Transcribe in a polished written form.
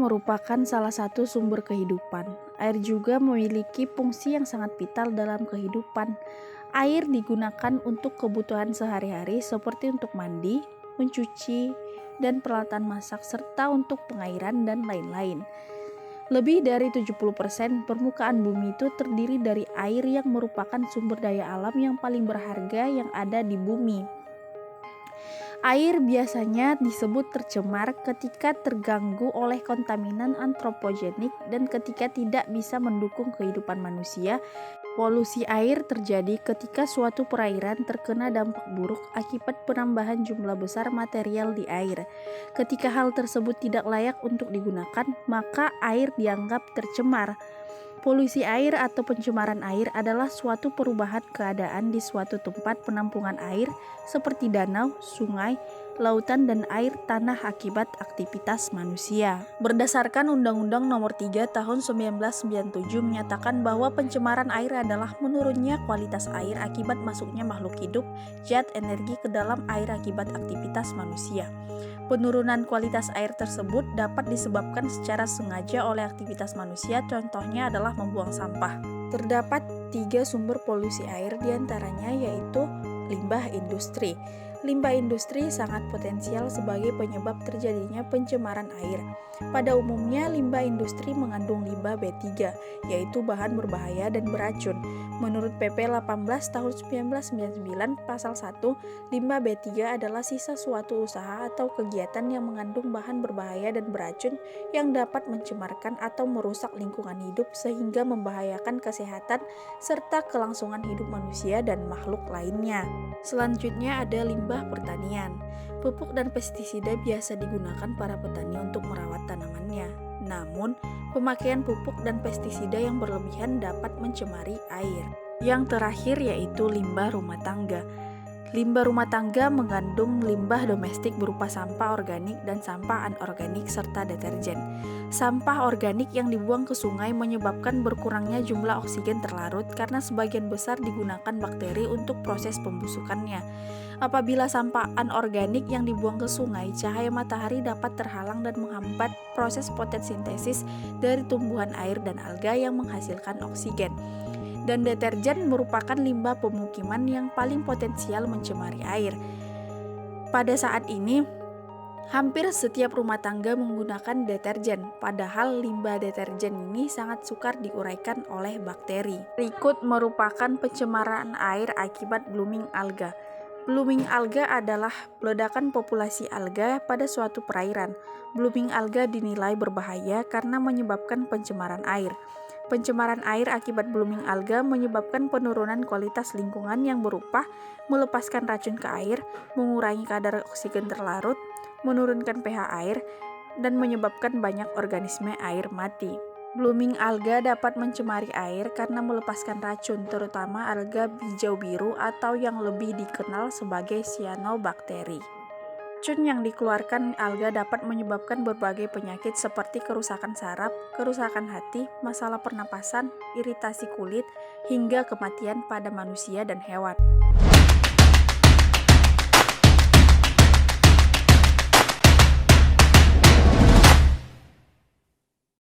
merupakan salah satu sumber kehidupan. Air juga memiliki fungsi yang sangat vital dalam kehidupan. Air digunakan untuk kebutuhan sehari-hari seperti untuk mandi, mencuci, dan peralatan masak serta untuk pengairan dan lain-lain. Lebih dari 70% permukaan bumi itu terdiri dari air yang merupakan sumber daya alam yang paling berharga yang ada di bumi. Air biasanya disebut tercemar ketika terganggu oleh kontaminan antropogenik dan ketika tidak bisa mendukung kehidupan manusia. Polusi air terjadi ketika suatu perairan terkena dampak buruk akibat penambahan jumlah besar material di air. Ketika hal tersebut tidak layak untuk digunakan, maka air dianggap tercemar. Polusi air atau pencemaran air adalah suatu perubahan keadaan di suatu tempat penampungan air seperti danau, sungai, lautan, dan air tanah akibat aktivitas manusia. Berdasarkan Undang-Undang Nomor 3 Tahun 1997 menyatakan bahwa pencemaran air adalah menurunnya kualitas air akibat masuknya makhluk hidup, zat energi ke dalam air akibat aktivitas manusia. Penurunan kualitas air tersebut dapat disebabkan secara sengaja oleh aktivitas manusia, contohnya adalah membuang sampah. Terdapat 3 sumber polusi air diantaranya yaitu limbah industri. Limbah industri sangat potensial sebagai penyebab terjadinya pencemaran air. Pada umumnya, limbah industri mengandung limbah B3, yaitu bahan berbahaya dan beracun. Menurut PP 18 tahun 1999 pasal 1, limbah B3 adalah sisa suatu usaha atau kegiatan yang mengandung bahan berbahaya dan beracun yang dapat mencemarkan atau merusak lingkungan hidup sehingga membahayakan kesehatan serta kelangsungan hidup manusia dan makhluk lainnya. Selanjutnya ada limbah pertanian. Pupuk dan pestisida biasa digunakan para petani untuk merawat tanamannya. Namun, pemakaian pupuk dan pestisida yang berlebihan dapat mencemari air. Yang terakhir yaitu limbah rumah tangga. Limbah rumah tangga mengandung limbah domestik berupa sampah organik dan sampah anorganik serta deterjen. Sampah organik yang dibuang ke sungai menyebabkan berkurangnya jumlah oksigen terlarut karena sebagian besar digunakan bakteri untuk proses pembusukannya. Apabila sampah anorganik yang dibuang ke sungai, cahaya matahari dapat terhalang dan menghambat proses fotosintesis dari tumbuhan air dan alga yang menghasilkan oksigen. Dan deterjen merupakan limbah pemukiman yang paling potensial mencemari air. Pada saat ini, hampir setiap rumah tangga menggunakan deterjen, padahal limbah deterjen ini sangat sukar diuraikan oleh bakteri. Berikut merupakan pencemaran air akibat blooming alga. Blooming alga adalah ledakan populasi alga pada suatu perairan. Blooming alga dinilai berbahaya karena menyebabkan pencemaran air. Pencemaran air akibat blooming alga menyebabkan penurunan kualitas lingkungan yang berupa melepaskan racun ke air, mengurangi kadar oksigen terlarut, menurunkan pH air, dan menyebabkan banyak organisme air mati. Blooming alga dapat mencemari air karena melepaskan racun, terutama alga hijau biru atau yang lebih dikenal sebagai cyanobacteria. Racun yang dikeluarkan alga dapat menyebabkan berbagai penyakit seperti kerusakan saraf, kerusakan hati, masalah pernapasan, iritasi kulit, hingga kematian pada manusia dan hewan.